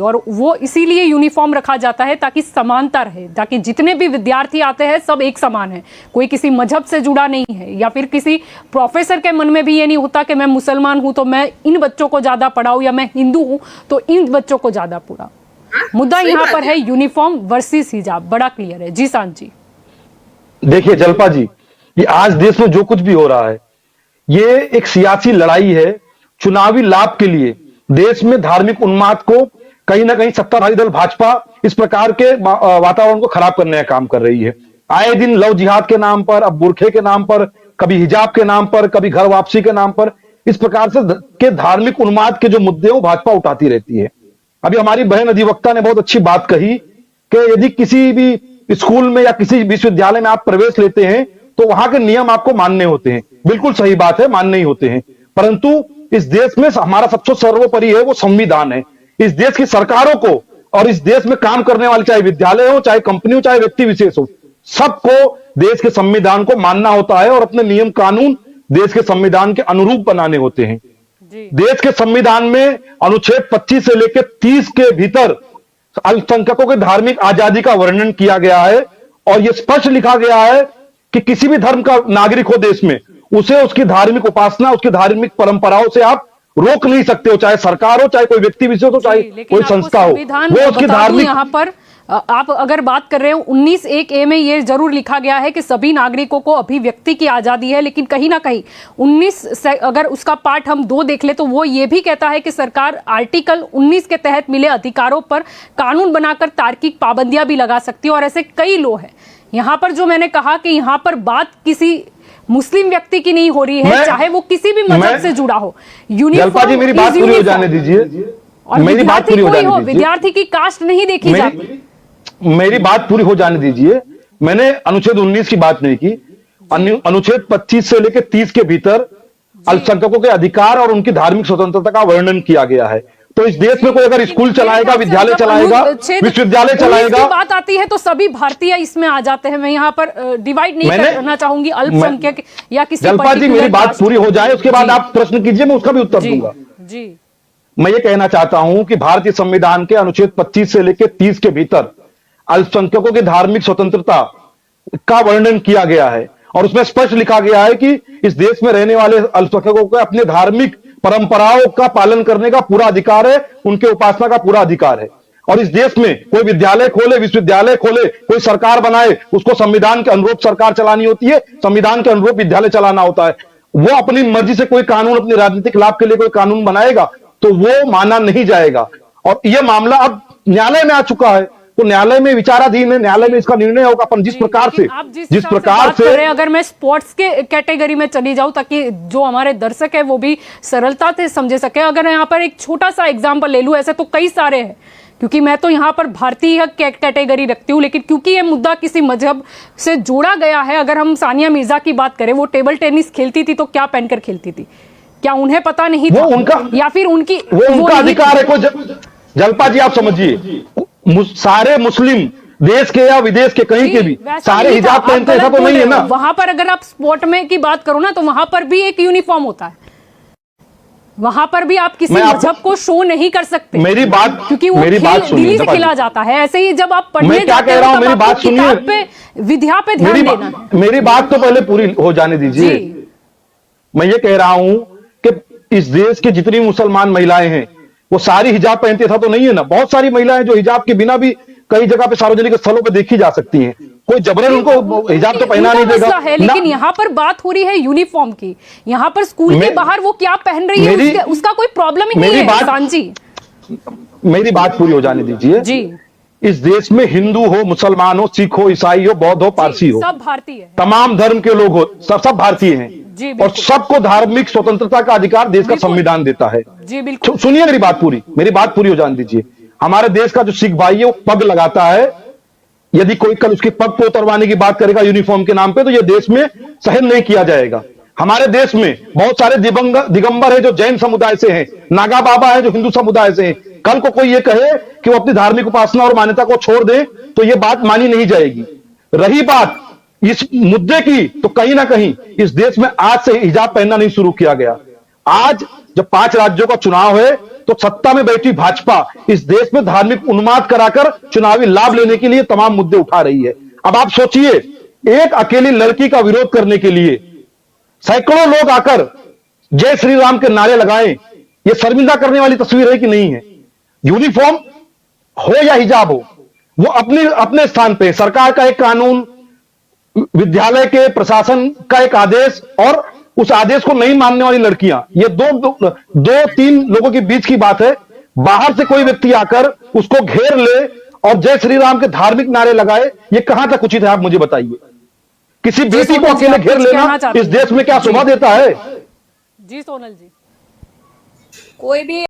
और वो इसीलिए यूनिफॉर्म रखा जाता है ताकि समानता रहे, ताकि जितने भी विद्यार्थी आते हैं सब एक समान है, कोई किसी मजहब से जुड़ा नहीं है, या फिर किसी प्रोफेसर के मन में भी ये नहीं होता कि मैं मुसलमान हूं तो मैं इन बच्चों को ज्यादा पढ़ाऊं या मैं हिंदू हूं तो इन बच्चों को ज्यादा पढ़ाऊं। मुद्दा यहाँ पर है यूनिफॉर्म वर्सेस हिजाब, बड़ा क्लियर है। जी शांत जी। देखिए जल्पा जी, ये आज देश में जो कुछ भी हो रहा है ये एक सियासी लड़ाई है, चुनावी लाभ के लिए देश में धार्मिक उन्माद को कहीं ना कहीं सत्ताधारी दल भाजपा इस प्रकार के वातावरण को खराब करने का काम कर रही है। आए दिन लव जिहाद के नाम पर, अब बुरखे के नाम पर, कभी हिजाब के नाम पर, कभी घर वापसी के नाम पर, इस प्रकार से के धार्मिक उन्माद के जो मुद्दे हैं भाजपा उठाती रहती है। अभी हमारी बहन अधिवक्ता ने बहुत अच्छी बात कही कि यदि किसी भी स्कूल में या किसी विश्वविद्यालय में आप प्रवेश लेते हैं तो वहां के नियम आपको मानने होते हैं। बिल्कुल सही बात है, मानने ही होते हैं, परंतु इस देश में हमारा सबसे सर्वोपरि है वो संविधान है। इस देश की सरकारों को और इस देश में काम करने वाले, चाहे विद्यालय हो, चाहे कंपनी हो, चाहे व्यक्ति विशेष हो, सबको देश के संविधान को मानना होता है और अपने नियम कानून देश के संविधान के अनुरूप बनाने होते हैं। देश के संविधान में अनुच्छेद 25 से लेकर 30 के भीतर अल्पसंख्यकों की धार्मिक आजादी का वर्णन किया गया है और यह स्पष्ट लिखा गया है कि किसी भी धर्म का नागरिक हो देश में, उसे उसकी धार्मिक उपासना, उसकी धार्मिक परंपराओं से आप रोक नहीं सकते हो, चाहे सरकार हो, चाहे कोई व्यक्ति विशेष हो, चाहे कोई संस्था हो। वो उसकी धार्मिक, यहाँ पर आप अगर बात कर रहे हो 19(1)(a) में ये जरूर लिखा गया है कि सभी नागरिकों को अभिव्यक्ति की आजादी है, लेकिन कहीं ना कहीं 19 अगर उसका पार्ट हम 2 देख ले तो वो ये भी कहता है कि सरकार आर्टिकल 19 के तहत मिले अधिकारों पर कानून बनाकर तार्किक पाबंदियां भी लगा सकती है और ऐसे कई लॉ है। यहाँ पर जो मैंने कहा कि यहाँ पर बात किसी मुस्लिम व्यक्ति की नहीं हो रही है, चाहे वो किसी भी मजहब से जुड़ा हो। यूनिफॉर्म, मेरी बात पूरी हो जाने दीजिए और मेरी बात पूरी हो जाने दीजिए। विद्यार्थी की कास्ट नहीं देखी जाती। मेरी बात पूरी हो जाने दीजिए। मैंने अनुच्छेद 19 की बात नहीं की, अनुच्छेद 25 से लेकर 30 के भीतर अल्पसंख्यकों के अधिकार और उनकी धार्मिक स्वतंत्रता का वर्णन किया गया है। तो इस देश में कोई अगर स्कूल चलाएगा, विद्यालय चलाएगा, विश्वविद्यालय चलाएगा, बात आती है तो सभी भारतीय इसमें आ जाते हैं। मैं यहाँ पर डिवाइड नहीं करना चाहूंगी अल्पसंख्यक या किसी। जल्पा जी, मेरी बात पूरी हो जाए, उसके बाद आप प्रश्न कीजिए, मैं उसका भी उत्तर दूंगा। जी, मैं ये कहना चाहता हूं कि भारतीय संविधान के अनुच्छेद 25 से लेकर 30 के भीतर अल्पसंख्यकों की धार्मिक स्वतंत्रता का वर्णन किया गया है और उसमें स्पष्ट लिखा गया है कि इस देश में रहने वाले अल्पसंख्यकों को अपने धार्मिक परंपराओं का पालन करने का पूरा अधिकार है, उनके उपासना का पूरा अधिकार है। और इस देश में कोई विद्यालय खोले, विश्वविद्यालय खोले, कोई सरकार बनाए, उसको संविधान के अनुरूप सरकार चलानी होती है, संविधान के अनुरूप विद्यालय चलाना होता है। वो अपनी मर्जी से कोई कानून, अपने राजनीतिक लाभ के लिए कोई कानून बनाएगा तो वो माना नहीं जाएगा। और यह मामला अब न्यायालय में आ चुका है, तो न्यायालय में विचाराधीन है, न्यायालय में इसका निर्णय होगा। अपन जिस प्रकार से अगर मैं स्पोर्ट्स के कैटेगरी में चली जाऊं ताकि जो हमारे दर्शक है वो भी सरलता से समझ सके, अगर यहाँ पर एक छोटा सा एग्जांपल ले लूं, ऐसे तो कई सारे हैं क्योंकि मैं तो यहाँ पर भारतीय कैटेगरी रखती हूँ, लेकिन क्योंकि ये मुद्दा किसी मजहब से जोड़ा गया है। अगर हम सानिया मिर्जा की बात करें, वो टेबल टेनिस खेलती थी तो क्या पहनकर खेलती थी? क्या उन्हें पता नहीं था? उनका या फिर उनकी उनका अधिकार है? जल्पा जी आप समझिए, सारे मुस्लिम देश के या विदेश के कहीं के भी सारे हिजाब पहनते, ऐसा तो नहीं है ना। वहां पर अगर आप स्पोर्ट में की बात करो ना तो वहां पर भी एक यूनिफॉर्म होता है, वहां पर भी आप किसी मजहब को शो नहीं कर सकते। मेरी बात, क्योंकि वो दिल्ली से खेला जाता है। ऐसे ही जब आप पढ़ने जाते हो तो मेरी बात सुनिए, विद्या पे ध्यान देना है। मेरी बात तो पहले पूरी हो जाने दीजिए। मैं ये कह रहा हूं कि इस देश की जितनी मुसलमान महिलाएं हैं वो सारी हिजाब पहनती, था तो नहीं है ना। बहुत सारी महिलाएं जो हिजाब के बिना भी कई जगह पे सार्वजनिक स्थलों पे देखी जा सकती हैं, कोई जबरन उनको हिजाब तो पहना नहीं देगा है। लेकिन यहाँ पर बात हो रही है यूनिफॉर्म की, यहाँ पर स्कूल के बाहर वो क्या पहन रही है उसका कोई प्रॉब्लम ही नहीं है। जी, मेरी बात पूरी हो जाने दीजिए जी। इस देश में हिंदू हो, मुसलमान हो, सिख हो, ईसाई हो, बौद्ध हो, पारसी हो, सब भारतीय है, तमाम धर्म के लोग हो, सब भारतीय हैं और सबको धार्मिक स्वतंत्रता का अधिकार देश का संविधान देता है। जी बिल्कुल। सुनिए मेरी बात पूरी हो जाने दीजिए। हमारे देश का जो सिख भाई है वो पग लगाता है, यदि कोई कल उसके पग को उतरवाने की बात करेगा यूनिफॉर्म के नाम पे तो यह देश में सहन नहीं किया जाएगा। हमारे देश में बहुत सारे दिगंबर है जो जैन समुदाय से हैं, नागा बाबा है जो हिंदू समुदाय से हैं। कल को कोई ये कहे कि वो अपनी धार्मिक उपासना और मान्यता को छोड़ दे तो ये बात मानी नहीं जाएगी। रही बात इस मुद्दे की, तो कहीं ना कहीं इस देश में आज से हिजाब पहनना नहीं शुरू किया गया। आज जब 5 राज्यों का चुनाव है तो सत्ता में बैठी भाजपा इस देश में धार्मिक उन्माद कराकर चुनावी लाभ लेने के लिए तमाम मुद्दे उठा रही है। अब आप सोचिए, एक अकेली लड़की का विरोध करने के लिए सैकड़ों लोग आकर जय श्री राम के नारे लगाएं, यह शर्मिंदा करने वाली तस्वीर है कि नहीं है? यूनिफॉर्म हो या हिजाब हो, वो अपने स्थान पे सरकार का एक कानून, विद्यालय के प्रशासन का एक आदेश और उस आदेश को नहीं मानने वाली लड़कियां, ये दो तीन लोगों के बीच की बात है। बाहर से कोई व्यक्ति आकर उसको घेर ले और जय श्री राम के धार्मिक नारे लगाए, ये कहां तक उचित है? आप मुझे बताइए। किसी बेटी को अकेले घेर लेना इस देश में क्या शोभा देता है? जी सोनल जी, कोई भी